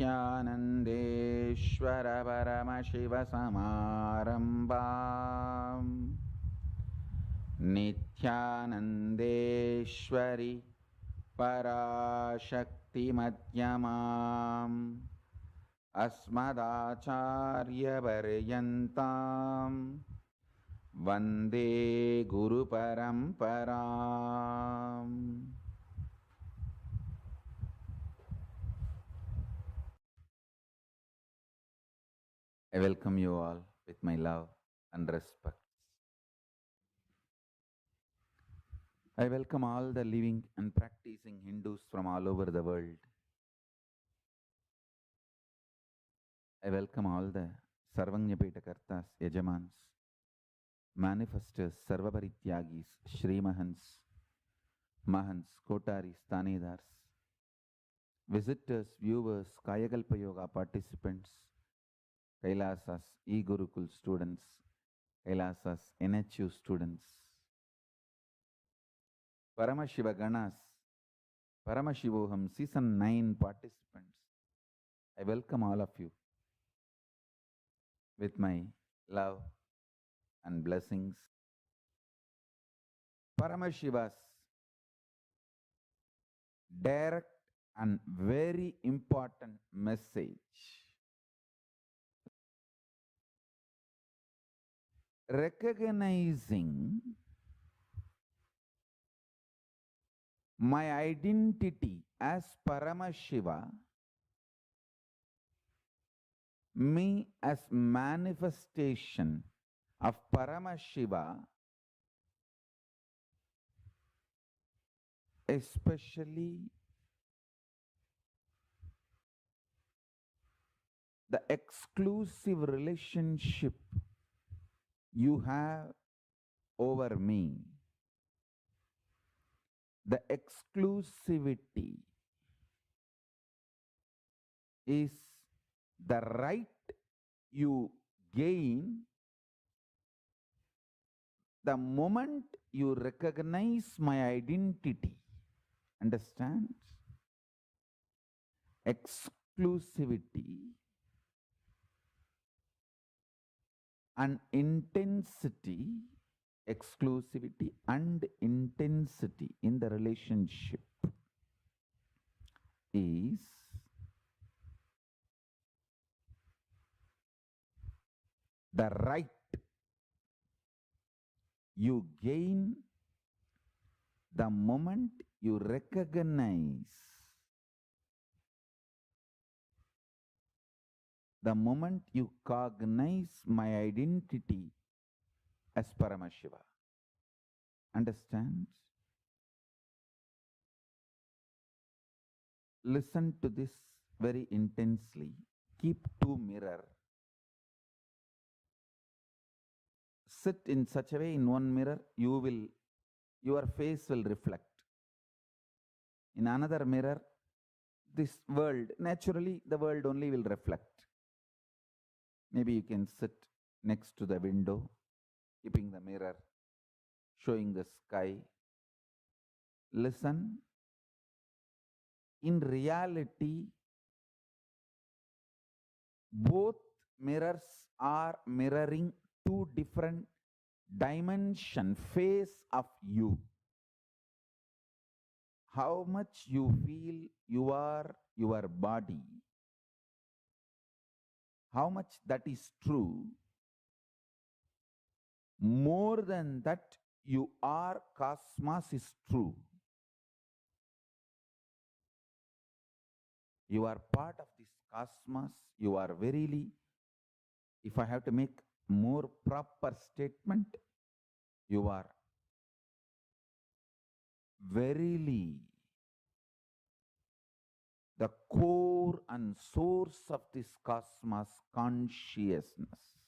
Nithyanandeshwara Paramashiva Samarambam Nithyanandeshwari Parashakti Madhyamam Asmadacharya Paryantam Vande Guru Paramparam. I welcome you all with my love and respect. I welcome all the living and practicing Hindus from all over the world. I welcome all the Sarvanyapeta Kartas, Yajamans, manifestors, Sarvaparityagis, Shrimahans, Mahans, Kotaris, Tanedars, visitors, viewers, Kayakalpa Yoga participants, KAILASA's e-Gurukul students, KAILASA's NHU students, Paramashiva Ganas, Paramashivoham Season 9 participants. I welcome all of you with my love and blessings. Paramashiva's direct and very important message. Recognizing my identity as Paramashiva, me as manifestation of Paramashiva, especially the exclusive relationship you have over me, the exclusivity is the right you gain the moment you recognize my identity. Understand? Exclusivity and intensity, exclusivity and intensity in the relationship is the right you gain the moment you recognize, the moment you cognize my identity as Paramashiva. Understand? Listen to this very intensely. Keep two mirrors. Sit in such a way in one mirror, your face will reflect. In another mirror, this world, naturally the world only will reflect. Maybe you can sit next to the window, keeping the mirror, showing the sky. Listen. In reality, both mirrors are mirroring two different dimension, face of you. How much you feel you are your body, how much that is true, more than that you are cosmos is true. You are part of this cosmos. You are verily, if I have to make more proper statement, you are verily the core and source of this cosmos consciousness.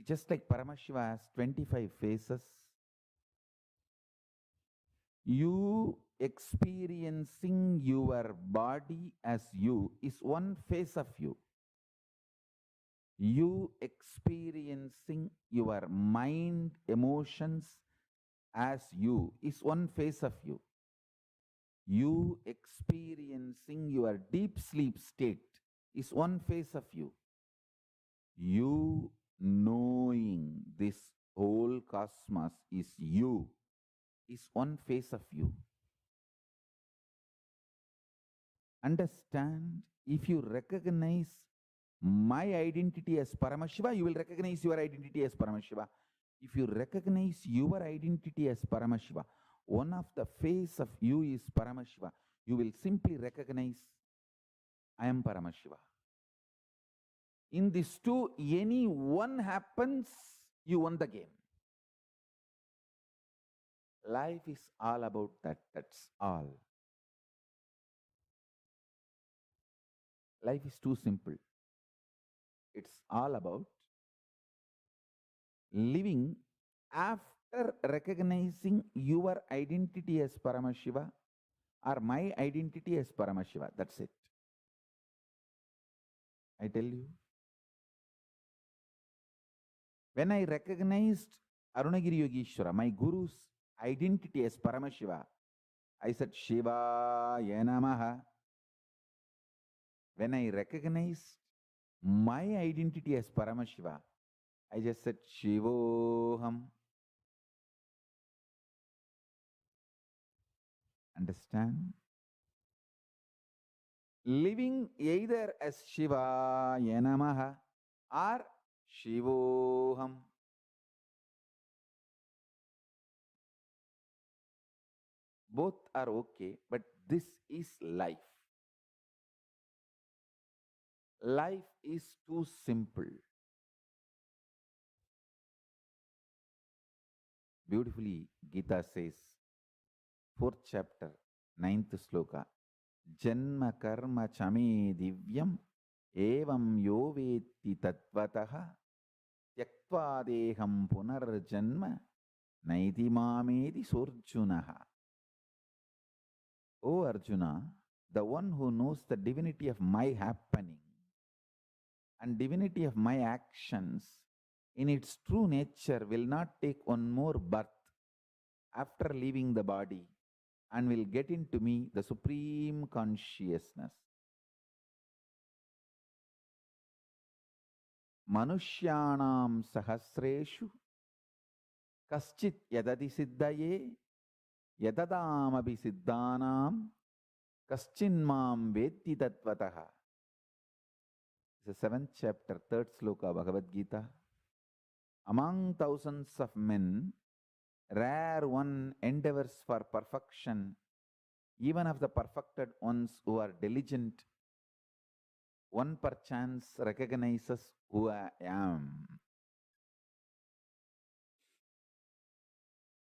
Just like Paramashiva has 25 faces, you experiencing your body as you is one face of you. You experiencing your mind, emotions as you is one face of you. You experiencing your deep sleep state is one phase of you. You knowing this whole cosmos is you is one phase of you. Understand, if you recognize my identity as Paramashiva, you will recognize your identity as Paramashiva. If you recognize your identity as Paramashiva, one of the face of you is Paramashiva, you will simply recognize, I am Paramashiva. In these two, any one happens, you won the game. Life is all about that. That's all. Life is too simple. It's all about living after recognizing your identity as Paramashiva or my identity as Paramashiva. That's it. I tell you. When I recognized Arunagiri Yogeshwara, my guru's identity as Paramashiva, I said, Shivaya Namaha. When I recognized my identity as Paramashiva, I just said, Shivoham. Understand? Living either as Shivaya Namaha or Shivoham. Both are okay, but this is life. Life is too simple. Beautifully, Gita says, 4th chapter, 9th sloka, Janma karma chame divyam evam yo veti tatvataha tyaktva deham punarjanma naiti mamedi sorjunaha. O Arjuna, the one who knows the divinity of my happening and divinity of my actions in its true nature will not take one more birth after leaving the body and will get into me the supreme consciousness. Manushyanam sahasreshu kaschit yadadi siddhaye yadadamabi siddhanam kaschinmam vetti tatvataha. It's the 7th chapter, 3rd sloka, Bhagavad Gita. Among thousands of men, rare one endeavors for perfection, even of the perfected ones who are diligent. One perchance recognizes who I am.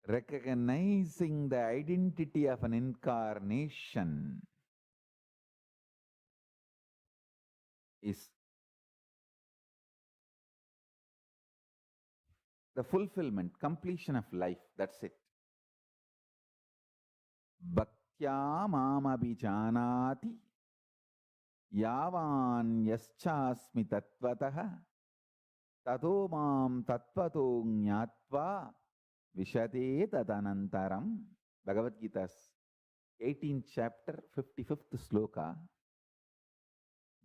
Recognizing the identity of an incarnation is the fulfillment, completion of life. That's it. Bhaktya mamabhijanati yavan yaschasmi tatvataha tato mam tatvato jnatva vishate tadanantaram. Bhagavad Gita's 18th chapter, 55th sloka.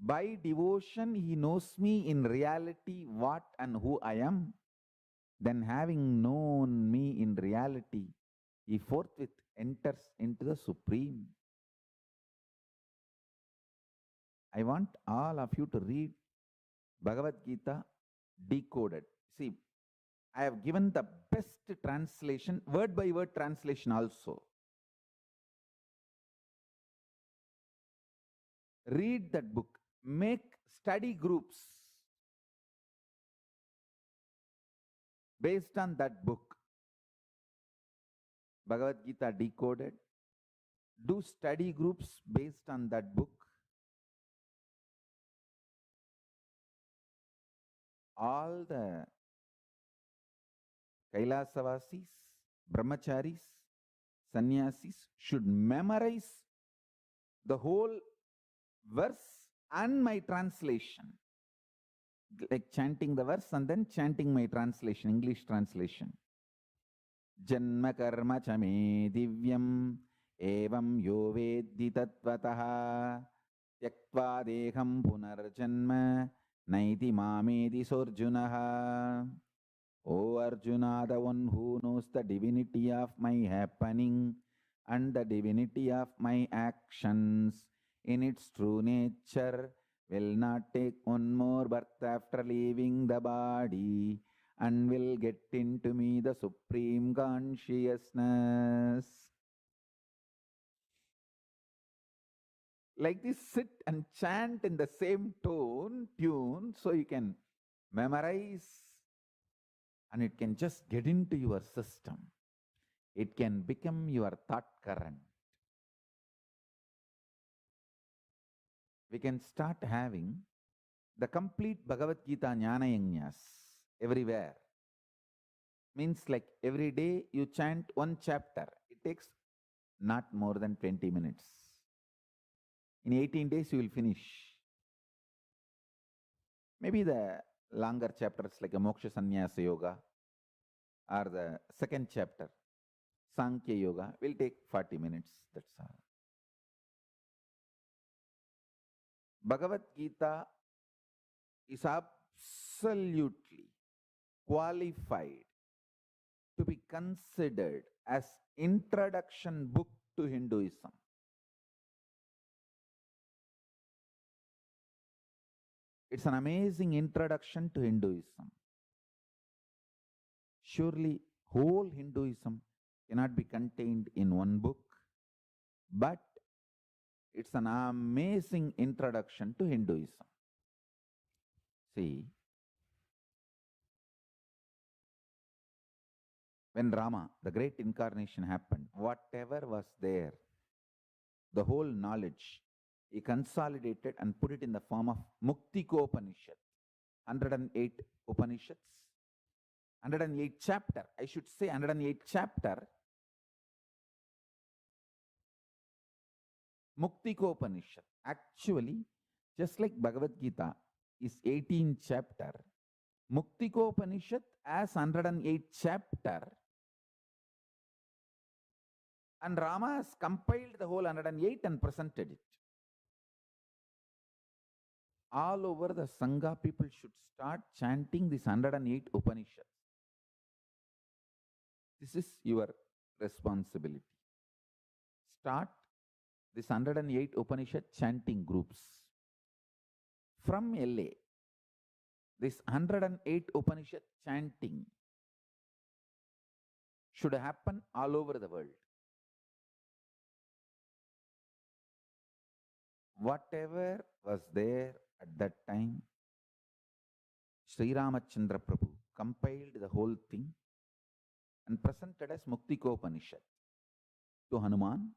By devotion he knows me in reality what and who I am. Then having known me in reality, he forthwith enters into the Supreme. I want all of you to read Bhagavad Gita decoded. See, I have given the best translation, word by word translation also. Read that book. Make study groups based on that book. Bhagavad Gita decoded. Do study groups based on that book. All the Kailasavasis, Brahmacharis, Sannyasis should memorize the whole verse and my translation. Like chanting the verse and then chanting my translation, English translation. Janma karma chame divyam Evam yo veddi tatvataha tyaktva deham punarjanma naiti mamedi sorjunaha. O Arjuna, the one who knows the divinity of my happening and the divinity of my actions in its true nature, will not take one more birth after leaving the body and will get into me the supreme consciousness. Like this, sit and chant in the same tune, so you can memorize and it can just get into your system. It can become your thought current. We can start having the complete Bhagavad Gita Jnana Yajnas everywhere. Means like every day you chant one chapter. It takes not more than 20 minutes. In 18 days you will finish. Maybe the longer chapters like a Moksha Sannyasa Yoga or the second chapter, Sankhya Yoga, will take 40 minutes. That's all. Bhagavad Gita is absolutely qualified to be considered as introduction book to Hinduism. It's an amazing introduction to Hinduism. Surely, whole Hinduism cannot be contained in one book, but it's an amazing introduction to Hinduism. See, when Rama, the great incarnation, happened, whatever was there, the whole knowledge, he consolidated and put it in the form of Muktikopanishad, 108 Upanishads, 108 chapter, I should say 108 chapter, Muktikopanishad. Actually, just like Bhagavad Gita is 18 chapter, Muktikopanishad as 108 chapter, and Rama has compiled the whole 108 and presented it. All over the Sangha, people should start chanting this 108 Upanishads. This is your responsibility. Start this 108 Upanishad chanting groups. From LA, this 108 Upanishad chanting should happen all over the world. Whatever was there at that time, Sri Ramachandra Prabhu compiled the whole thing and presented as Muktikopanishad to Hanuman.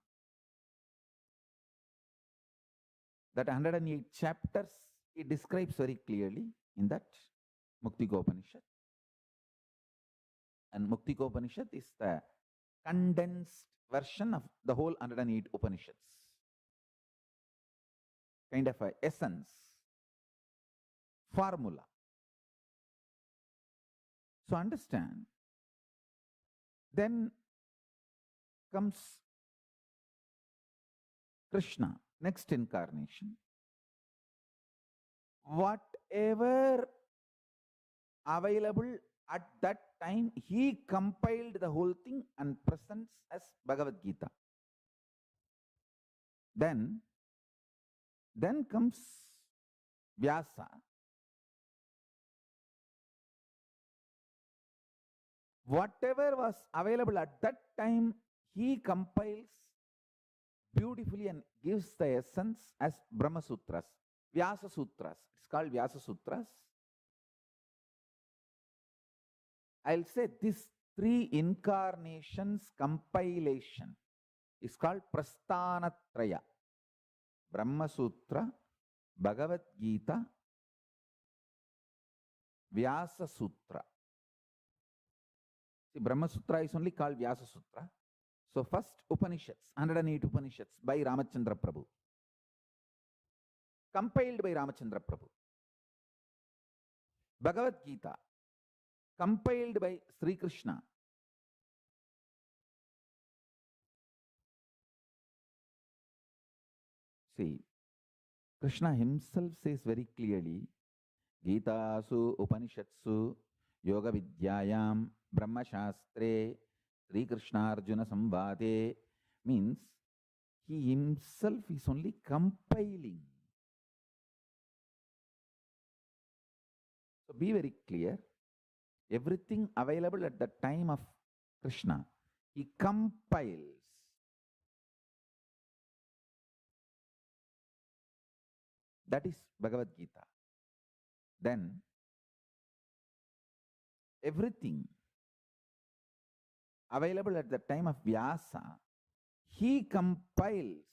That 108 chapters, he describes very clearly in that Muktikopanishad. And Muktikopanishad is the condensed version of the whole 108 Upanishads. Kind of a essence, formula. So understand, then comes Krishna, next incarnation. Whatever available at that time, he compiled the whole thing and presents as Bhagavad Gita. Then comes Vyasa. Whatever was available at that time, he compiles beautifully and gives the essence as Brahma Sutras, Vyasa Sutras. It's called Vyasa Sutras. I'll say this 3 incarnations compilation is called Prasthanatraya. Brahma Sutra, Bhagavad Gita, Vyasa Sutra. See, Brahma Sutra is only called Vyasa Sutra. So first Upanishads, 108 Upanishads by Ramachandra Prabhu. Compiled by Ramachandra Prabhu. Bhagavad Gita, compiled by Sri Krishna. See, Krishna himself says very clearly, Gitasu Upanishatsu Yoga Vidyayam Brahma Shastre Sri Krishna Arjuna Samvade, means he himself is only compiling. So be very clear. Everything available at the time of Krishna, he compiles. That is Bhagavad Gita. Then everything available at the time of Vyasa, he compiles.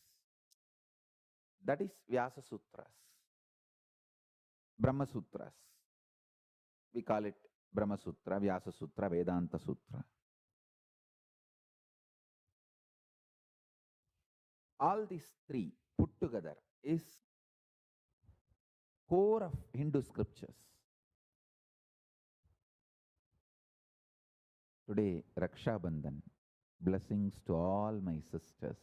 That is Vyasa Sutras, Brahma Sutras. We call it Brahma Sutra, Vyasa Sutra, Vedanta Sutra. All these three put together is core of Hindu scriptures. Today, Raksha Bandhan, blessings to all my sisters.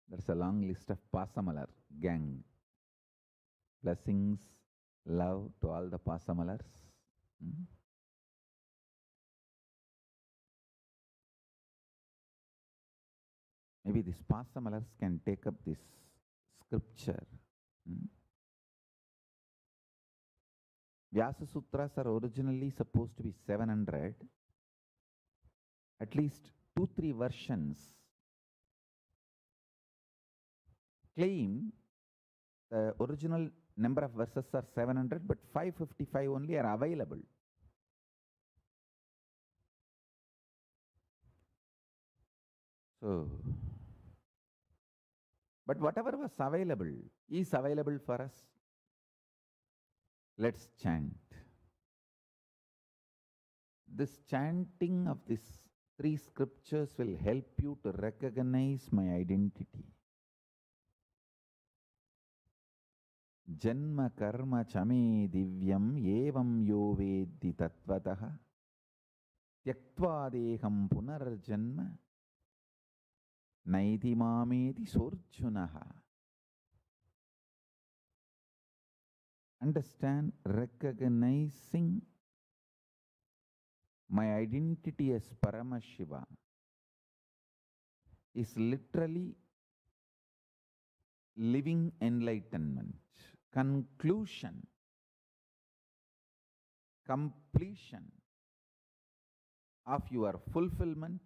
There's a long list of Pasamalar gang. Blessings, love to all the Pasamalars. Maybe these Pasamalars can take up this scripture. Vyasa Sutras are originally supposed to be 700. At least 2-3 versions claim the original number of verses are 700, but 555 only are available. So, but whatever was available is available for us. Let's chant. This chanting of these 3 scriptures will help you to recognize my identity. Janma karma chame divyam evam yo veddi tattvataha tyaktva deham punarjanma naiti mameti sorjunaha. Understand, recognizing my identity as Paramashiva is literally living enlightenment, conclusion, completion of your fulfillment.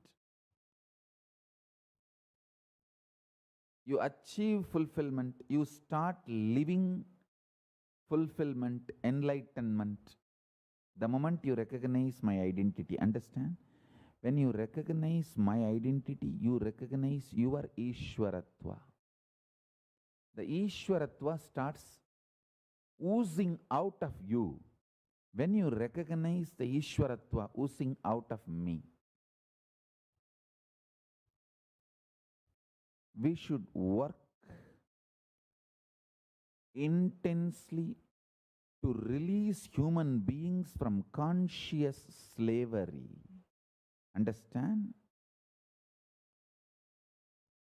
You achieve fulfillment, you start living fulfillment, enlightenment, the moment you recognize my identity. Understand? When you recognize my identity, you recognize your Ishwaratva. The Ishwaratva starts oozing out of you when you recognize the Ishwaratva oozing out of me. We should work intensely to release human beings from conscious slavery. Understand?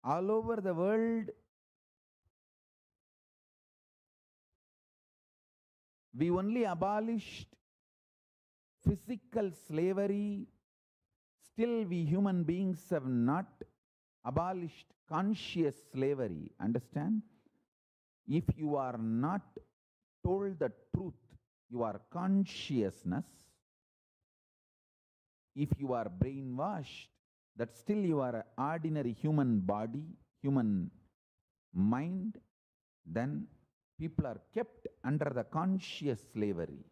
All over the world, we only abolished physical slavery. Still, we human beings have not abolished conscious slavery. Understand? If you are not told the truth, your consciousness, if you are brainwashed, that still you are an ordinary human body, human mind, then people are kept under the conscious slavery.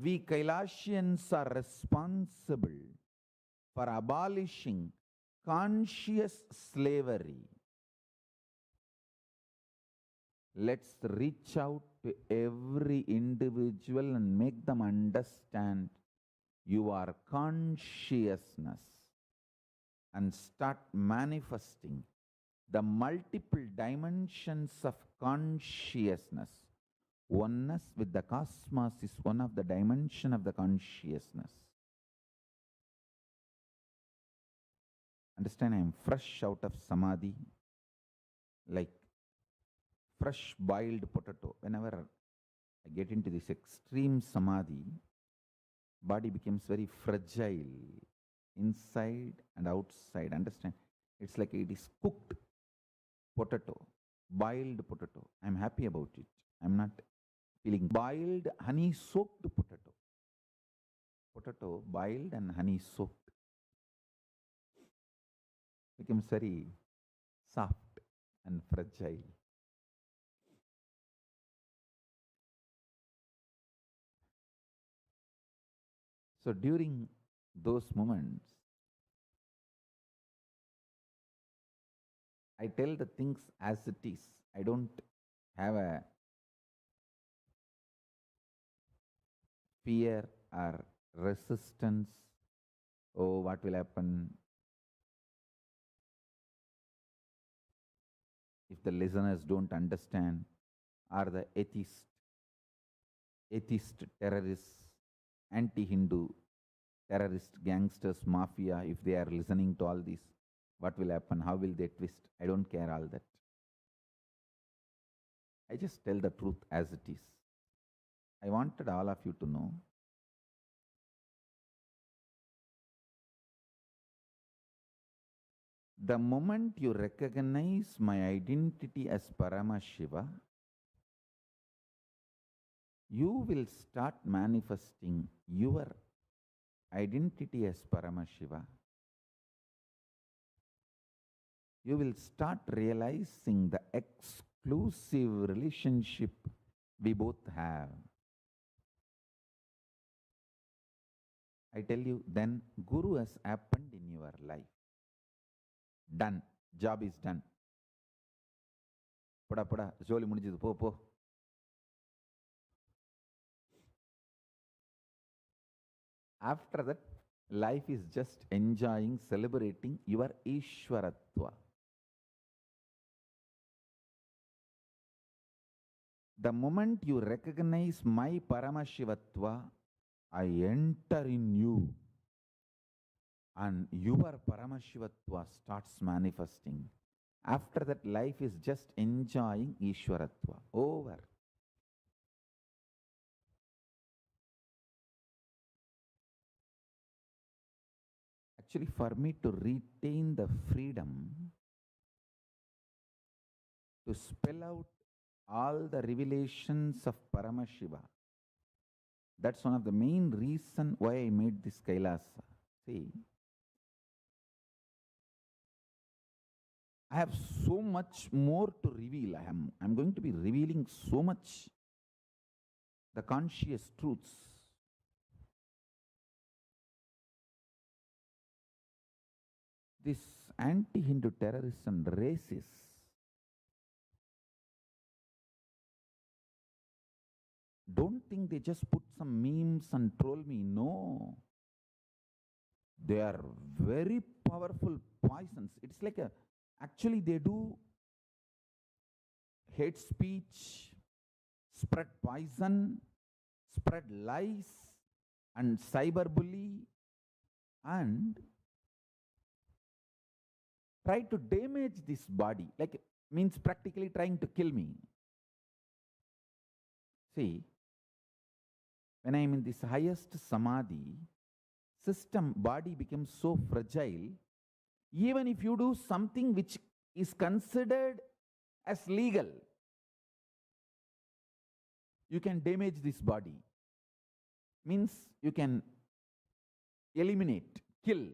We Kailasians are responsible for abolishing conscious slavery. Let's reach out to every individual and make them understand your consciousness and start manifesting the multiple dimensions of consciousness. Oneness with the cosmos is one of the dimensions of the consciousness. Understand, I am fresh out of samadhi. like fresh boiled potato. Whenever I get into this extreme samadhi, body becomes very fragile inside and outside. Understand? It's like it is cooked potato, boiled potato. I'm happy about it. I'm not feeling boiled, honey soaked potato. Potato boiled and honey soaked becomes very soft and fragile. So during those moments, I tell the things as it is. I don't have a fear or resistance. Oh, what will happen if the listeners don't understand? Or the atheist terrorists, anti-Hindu terrorist gangsters, mafia, if they are listening to all this, what will happen? How will they twist? I don't care all that. I just tell the truth as it is. I wanted all of you to know the moment you recognize my identity as Paramashiva, you will start manifesting your identity as Paramashiva. You will start realizing the exclusive relationship we both have. I tell you, then Guru has happened in your life. Done. Job is done. Pada pada, jolly mudijithu, po po. After that, life is just enjoying, celebrating your Ishwaratva. The moment you recognize my Paramashivatva, I enter in you and your Paramashivatva starts manifesting. After that, life is just enjoying Ishwaratva. Over. Actually, for me to retain the freedom to spell out all the revelations of Paramashiva, that's one of the main reasons why I made this KAILASA. See, I have so much more to reveal. I'm going to be revealing so much the conscious truths. This anti-Hindu terrorism racists, don't think they just put some memes and troll me. No. They are very powerful poisons. It's like actually they do hate speech, spread poison, spread lies and cyberbully and try to damage this body. Like means practically trying to kill me. See, when I am in this highest samadhi, system, body becomes so fragile. Even if you do something which is considered as legal, you can damage this body. Means you can eliminate, kill.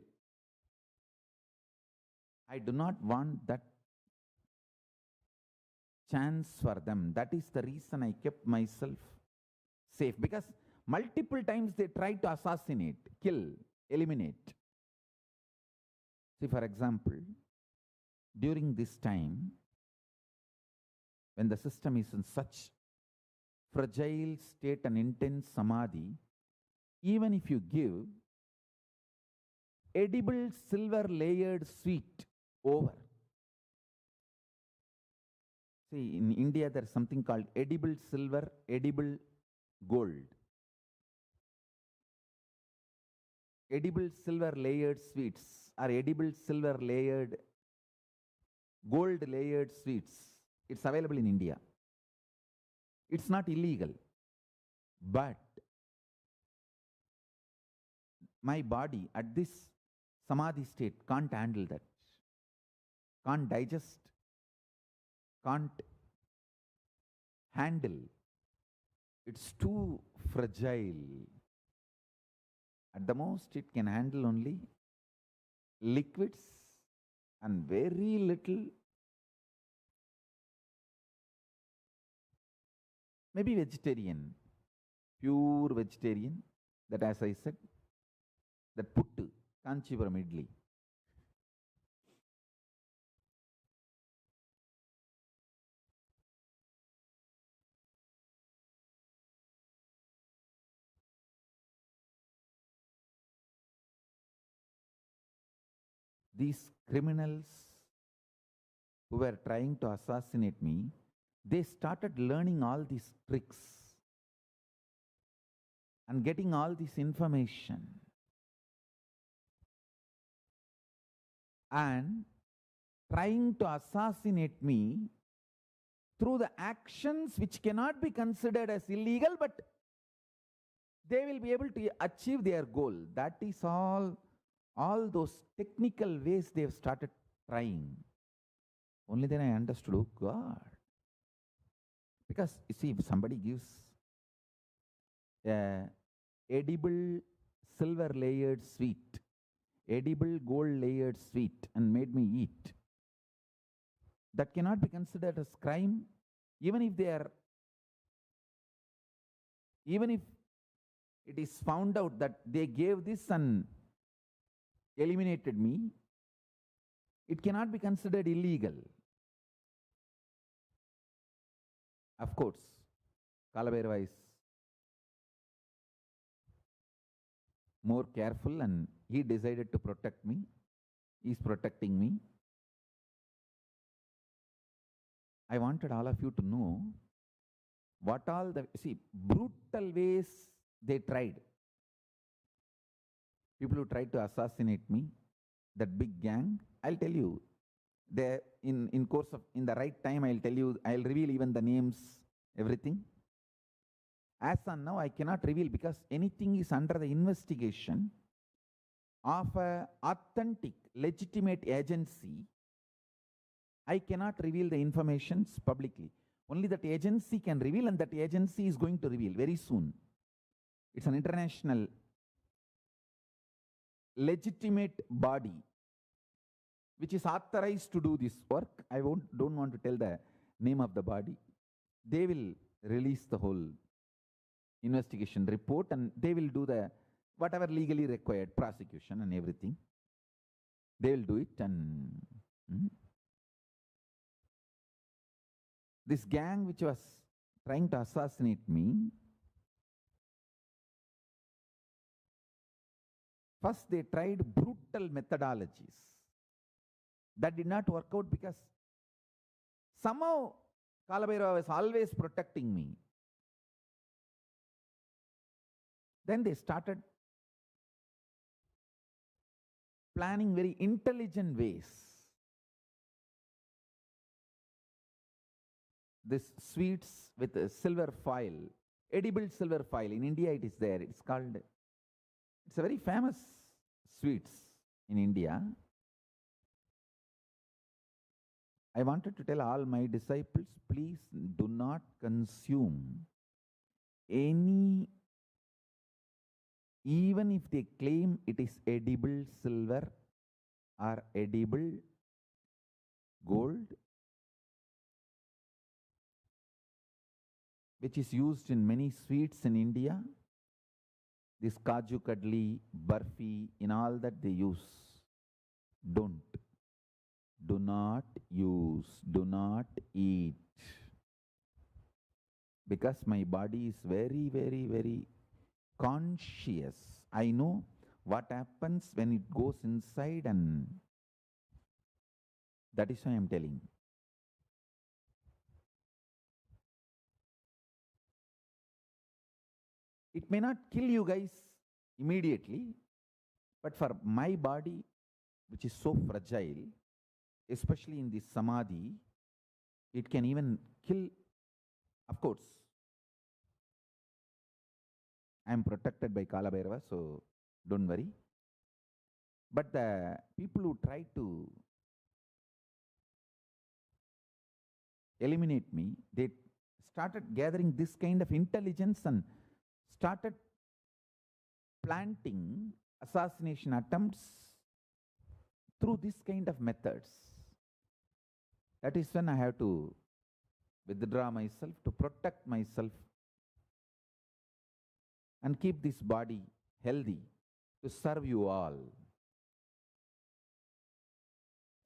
I do not want that chance for them. That is the reason I kept myself safe, because multiple times they tried to assassinate, kill, eliminate. See, for example, during this time, when the system is in such fragile state and intense samadhi, even if you give edible silver layered sweet over. See, in India there is something called edible silver, edible gold. Edible silver layered sweets or edible silver layered gold layered sweets. It's available in India. It's not illegal. But my body at this samadhi state can't handle that, can't digest, can't handle. It's too fragile. At the most, it can handle only liquids and very little, maybe vegetarian, pure vegetarian, that as I said, that puttu, Kanchipuram idli. These criminals who were trying to assassinate me, they started learning all these tricks and getting all this information. And trying to assassinate me through the actions which cannot be considered as illegal, but they will be able to achieve their goal. That is all those technical ways they have started trying. Only then I understood, oh God. Because you see, if somebody gives a edible silver layered sweet, edible gold layered sweet, and made me eat, that cannot be considered as crime, even if it is found out that they gave this and eliminated me, it cannot be considered illegal. Of course, Kalabhairava is more careful and he decided to protect me. He is protecting me. I wanted all of you to know what all the, brutal ways they tried. People who tried to assassinate me, that big gang, I'll tell you, in the right time, I'll reveal even the names, everything. As on now, I cannot reveal because anything is under the investigation of an authentic, legitimate agency. I cannot reveal the information publicly. Only that agency can reveal, and that agency is going to reveal very soon. It's an international, legitimate body which is authorized to do this work. I don't want to tell the name of the body. They will release the whole investigation report and they will do the whatever legally required prosecution and everything. They will do it. And this gang which was trying to assassinate me, first they tried brutal methodologies. That did not work out because somehow Kalabhairava was always protecting me. Then they started planning very intelligent ways. This sweets with a silver foil, edible silver foil. In India it is there. It's a very famous sweets in India. I wanted to tell all my disciples, please do not consume any, even if they claim it is edible silver or edible gold, which is used in many sweets in India. This kaju kadli, barfi, in all that they use. Do not use, do not eat. Because my body is very, very, very conscious. I know what happens when it goes inside, and that is why I am telling. It may not kill you guys immediately, but for my body, which is so fragile, especially in this samadhi, it can even kill. Of course, I am protected by Kala Bhairava, so don't worry. But the people who try to eliminate me, they started gathering this kind of intelligence and started planting assassination attempts through this kind of methods. That is when I have to withdraw myself, to protect myself and keep this body healthy to serve you all.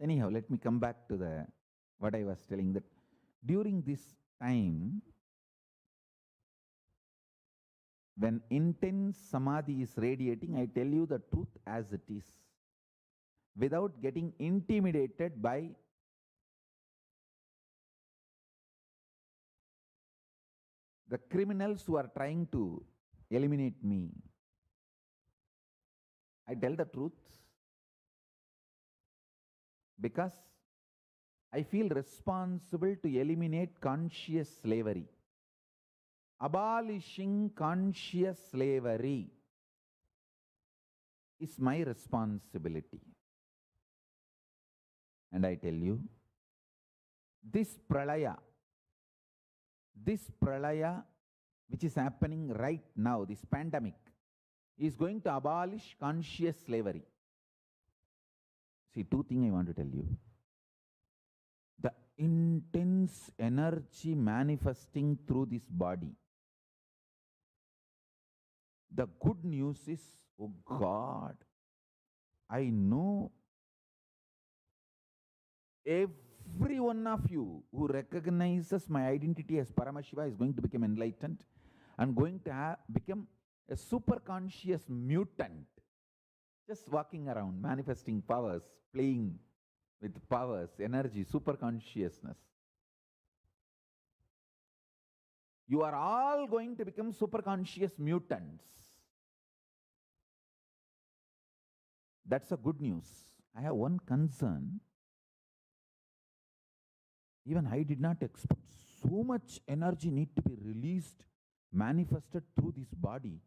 Anyhow, let me come back to what I was telling, that during this time, when intense samadhi is radiating, I tell you the truth as it is, without getting intimidated by the criminals who are trying to eliminate me. I tell the truth because I feel responsible to eliminate conscious slavery. Abolishing conscious slavery is my responsibility. And I tell you, this pralaya, which is happening right now, this pandemic, is going to abolish conscious slavery. See, two things I want to tell you. The intense energy manifesting through this body. The good news is, oh God, I know every one of you who recognizes my identity as Paramashiva is going to become enlightened and going to become a super conscious mutant, just walking around, manifesting powers, playing with powers, energy, super consciousness. You are all going to become super conscious mutants. That's a good news. I have one concern. Even I did not expect so much energy need to be released, manifested through this body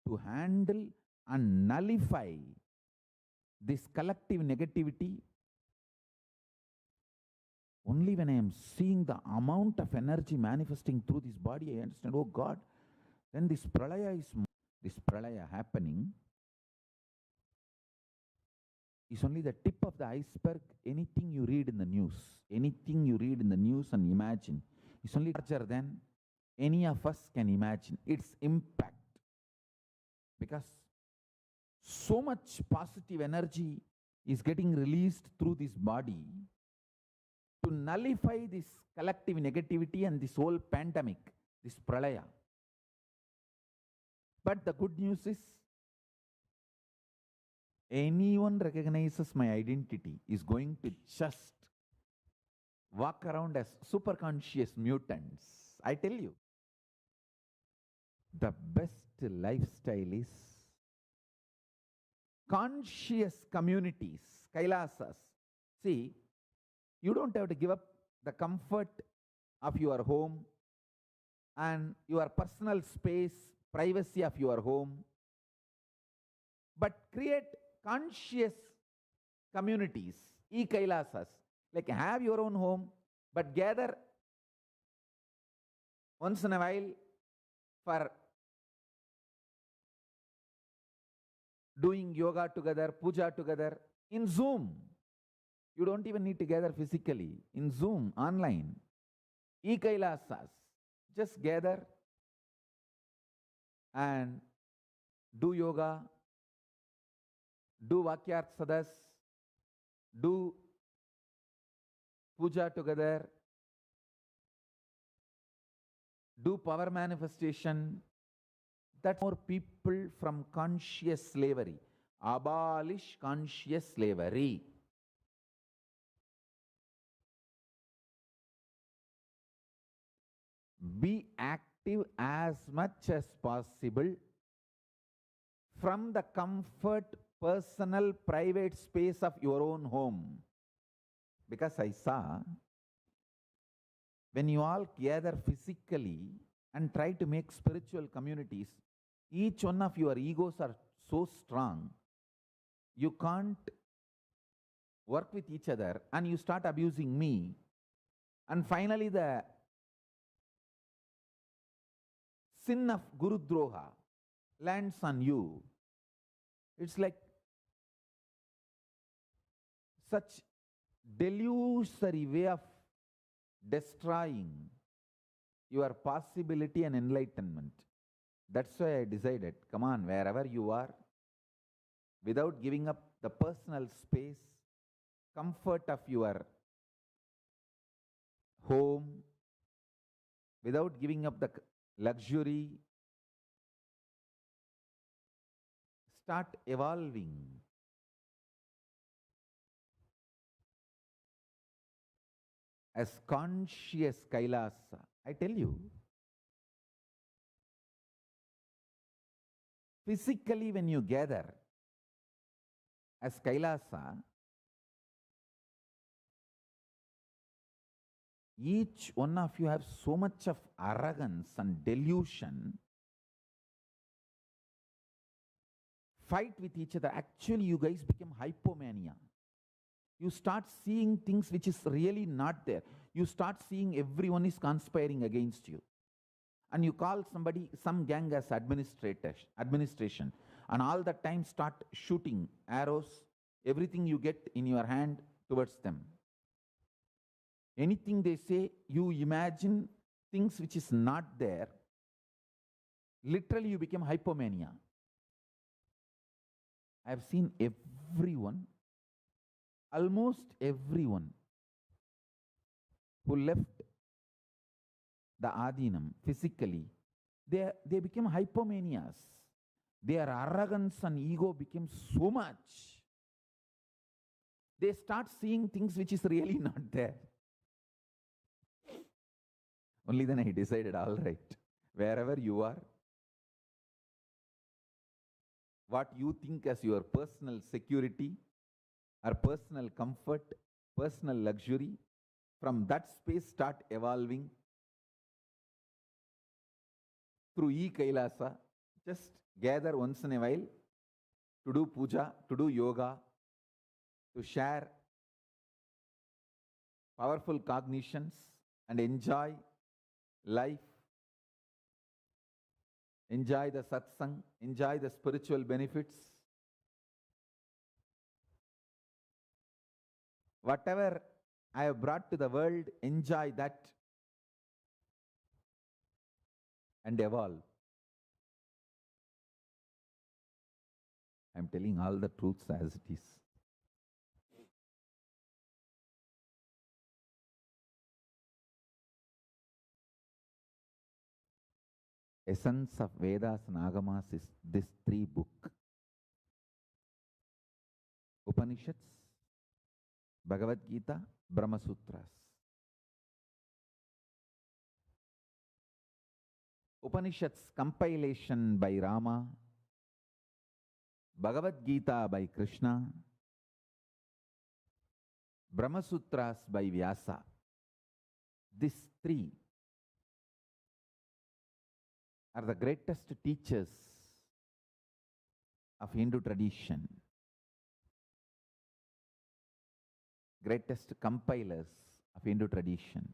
to handle and nullify this collective negativity. Only when I am seeing the amount of energy manifesting through this body, I understand, oh God, then this pralaya happening is only the tip of the iceberg. Anything you read in the news and imagine, is only larger than any of us can imagine its impact. Because so much positive energy is getting released through this body to nullify this collective negativity and this whole pandemic, this pralaya. But the good news is, anyone recognizes my identity is going to just walk around as super conscious mutants. I tell you, the best lifestyle is conscious communities, KAILASAs. See, you don't have to give up the comfort of your home and your personal space, privacy of your home, but create conscious communities, KAILASAs. Like, have your own home, but gather once in a while for doing yoga together, puja together in Zoom. You don't even need to gather physically. In Zoom, online. KAILASAs. Just gather and do yoga, do Vakyartsadas, do puja together, do power manifestation. That's more people from conscious slavery. Abolish conscious slavery. Be active as much as possible from the comfort, personal, private space of your own home. because I saw when you all gather physically and try to make spiritual communities, each one of your egos are so strong, you can't work with each other and you start abusing me. And finally, the sin of Guru Droha lands on you. It's like such delusory way of destroying your possibility and enlightenment. That's why I decided, come on, wherever you are, without giving up the personal space, comfort of your home, without giving up the luxury, start evolving. As conscious Kailasa. I tell you, physically when you gather as Kailasa, each one of you have so much of arrogance and delusion. Fight with each other. Actually, you guys become hypomania. You start seeing things which is really not there. You start seeing everyone is conspiring against you. And you call somebody, some gang as administration. And all the time start shooting arrows, everything you get in your hand towards them. Anything they say, you imagine things which is not there. Literally you become hypomania. I have seen everyone, almost everyone who left the Adinam physically, they became hypomanias. Their arrogance and ego became so much. They start seeing things which is really not there. Only then I decided, all right, wherever you are, what you think as your personal security or personal comfort, personal luxury, from that space start evolving through KAILASA. Just gather once in a while to do puja, to do yoga, to share powerful cognitions and enjoy life, enjoy the Satsang, enjoy the spiritual benefits. Whatever I have brought to the world, enjoy that and evolve. I'm telling all the truths as it is. Essence of Vedas and Agamas is this 3 books. Upanishads, Bhagavad Gita, Brahma Sutras. Upanishads compilation by Rama, Bhagavad Gita by Krishna, Brahma Sutras by Vyasa. These 3 are the greatest teachers of Hindu tradition, greatest compilers of Hindu tradition.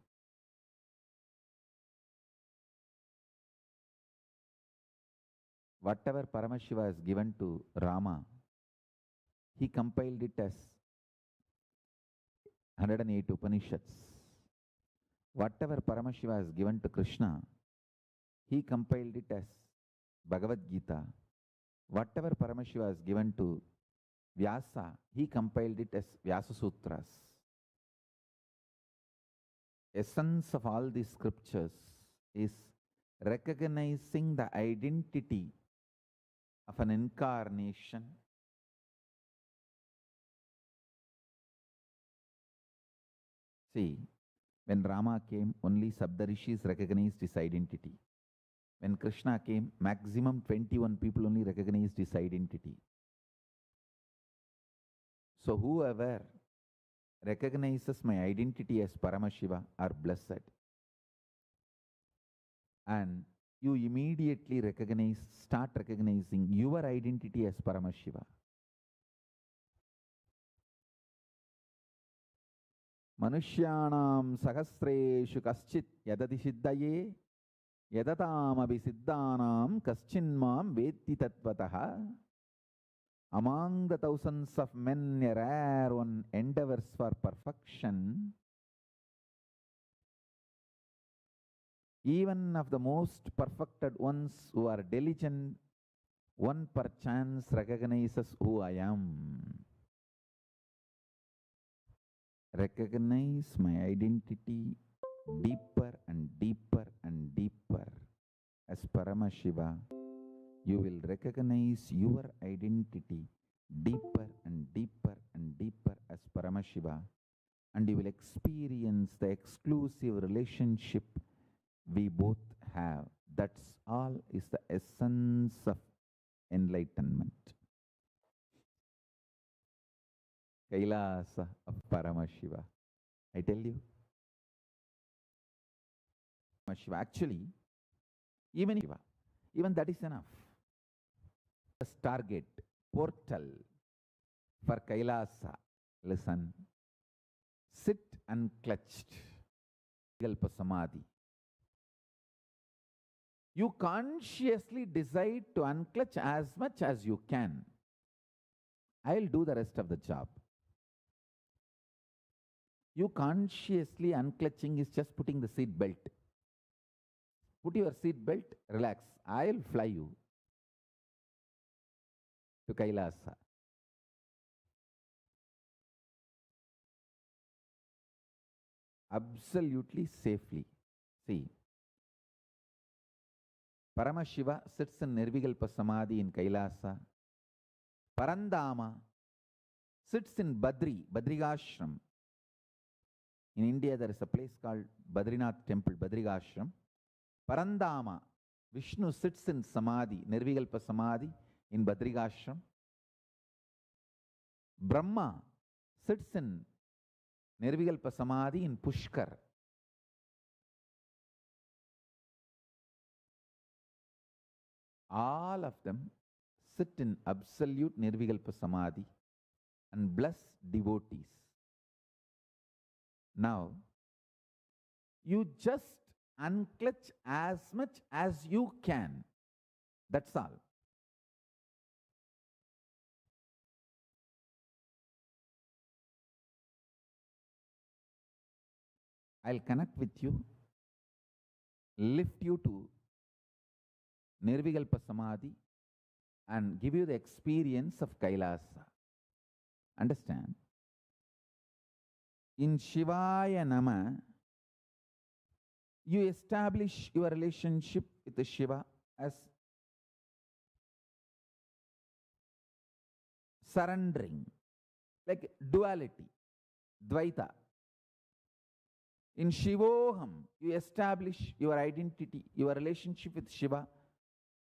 Whatever Paramashiva has given to Rama, he compiled it as 108 Upanishads. Whatever Paramashiva has given to Krishna, he compiled it as Bhagavad Gita. Whatever Paramashiva has given to Vyasa, he compiled it as Vyasa Sutras. Essence of all these scriptures is recognizing the identity of an incarnation, see, when Rama came, only Sabdarishis recognized his identity. When Krishna came, maximum 21 people only recognized his identity. So whoever recognizes my identity as Paramashiva are blessed. And you immediately start recognizing your identity as Paramashiva. Manushyanam sahasreshu kaschit yadati siddhaye yadatam abhisiddhanam kaschinmam vetti tattvataha. Among the thousands of men, a rare one endeavors for perfection. Even of the most perfected ones who are diligent, one perchance recognizes who I am. Recognize my identity deeper and deeper and deeper. As Paramashiva, you will recognize your identity deeper and deeper and deeper as Paramashiva, and you will experience the exclusive relationship we both have. That's all is the essence of enlightenment. KAILASA of Paramashiva. I tell you, Paramashiva, actually, even that is enough. Target, portal for KAILASA. Listen, sit unclutched, Vikalpa Samadhi. You consciously decide to unclutch as much as you can. I'll do the rest of the job. You consciously unclutching is just putting the seat belt. Put your seat belt, relax. I'll fly you to KAILASA. Absolutely safely. See, Paramashiva sits in Nirvikalpa Samadhi in KAILASA. Parandama sits in Badrigashram. In India, there is a place called Badrinath Temple, Badrigashram. Parandama, Vishnu sits in Samadhi, Nirvikalpa Samadhi in Badrigashram. Brahma sits in Nirvikalpa Samadhi in Pushkar. All of them sit in absolute Nirvikalpa Samadhi and bless devotees. Now, you just unclutch as much as you can. That's all. I'll connect with you, lift you to Nirvikalpa Samadhi and give you the experience of KAILASA. Understand? In Shivaya Nama, you establish your relationship with the Shiva as surrendering, like duality, Dvaita. In Shivoham, you establish your identity, your relationship with Shiva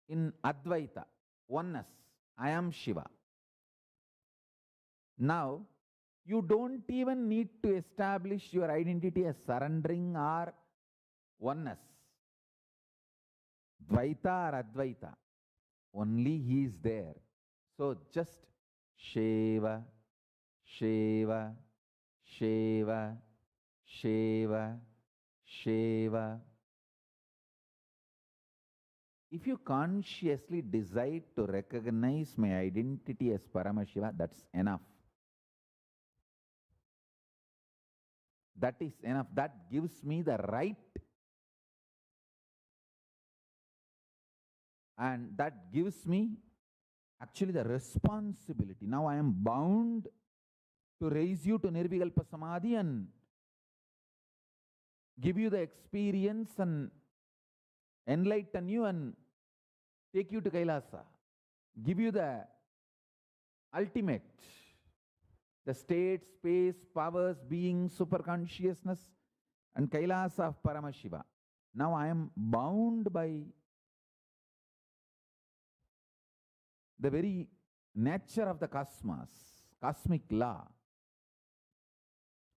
in Advaita, oneness. I am Shiva. Now, you don't even need to establish your identity as surrendering or oneness. Dvaita or Advaita. Only He is there. So just Shiva, Shiva, Shiva, Shiva, Shiva. If you consciously decide to recognize my identity as Paramashiva, that's enough. That is enough. That gives me the right and that gives me actually the responsibility. Now I am bound to raise you to Nirvikalpa Samadhi and give you the experience and enlighten you and take you to KAILASA. Give you the ultimate, the state, space, powers, being, superconsciousness and KAILASA of Paramashiva. Now I am bound by the very nature of the cosmos, cosmic law.